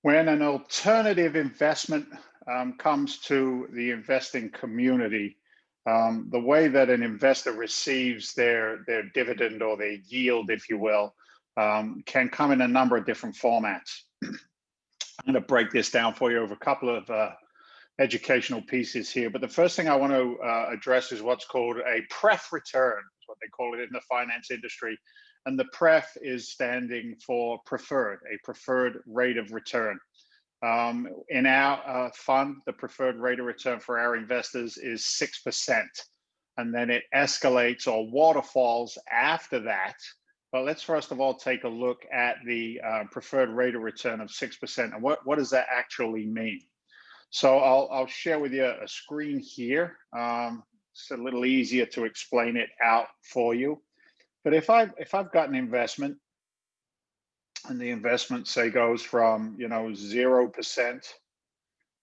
When an alternative investment comes to the investing community, the way that an investor receives their dividend or their yield, if you will, can come in a number of different formats. I'm going to break this down for you over a couple of educational pieces here. But the first thing I want to address is what's called a Pref return, is what they call it in the finance industry. And the Pref is standing for preferred, a preferred rate of return. In our fund, the preferred rate of return for our investors is 6%. And then it escalates or waterfalls after that. But let's first of all take a look at the preferred rate of return of 6%. And what does that actually mean? So I'll share with you a screen here. It's a little easier to explain it out for you. But if I've got an investment, and the investment say goes from 0%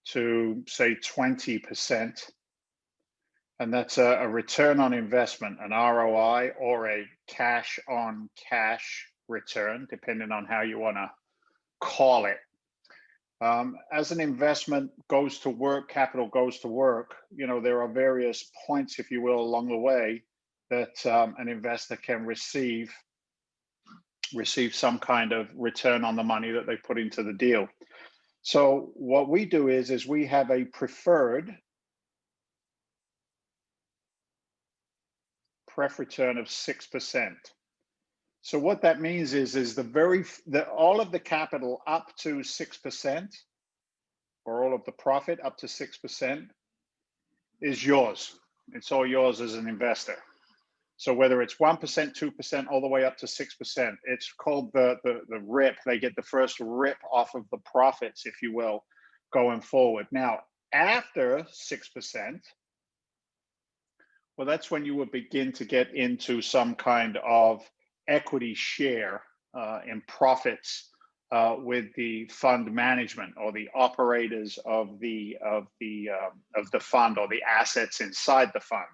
to say 20%, and that's a return on investment, an ROI, or a cash on cash return, depending on how you want to call it. As an investment goes to work, capital goes to work, there are various points, if you will, along the way that an investor can receive some kind of return on the money that they put into the deal. So what we do is we have a preferred Pref return of 6%. So what that means is all of the capital up to 6%, or all of the profit up to 6%, is yours. It's all yours as an investor. So whether it's 1%, 2%, all the way up to 6%, it's called the RIP. They get the first RIP off of the profits, if you will, going forward. Now, after 6%, well, that's when you would begin to get into some kind of equity share in profits with the fund management or the operators of the fund or the assets inside the fund.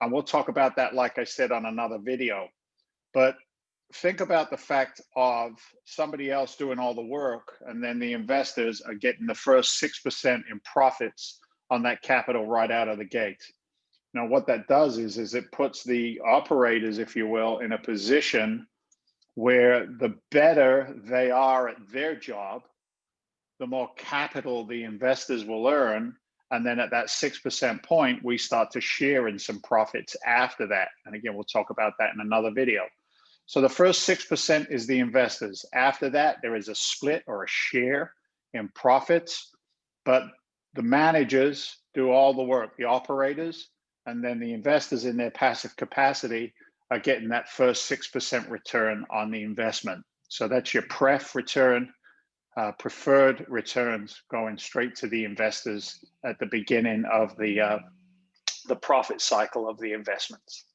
And we'll talk about that, like I said, on another video. But think about the fact of somebody else doing all the work, and then the investors are getting the first 6% in profits on that capital right out of the gate. Now, what that does is it puts the operators, if you will, in a position where the better they are at their job, the more capital the investors will earn. And then at that 6% point, we start to share in some profits after that. And again, we'll talk about that in another video. So the first 6% is the investors. After that, there is a split or a share in profits, but the managers do all the work, the operators, and then the investors in their passive capacity are getting that first 6% return on the investment. So that's your Pref return. Preferred returns going straight to the investors at the beginning of the profit cycle of the investments.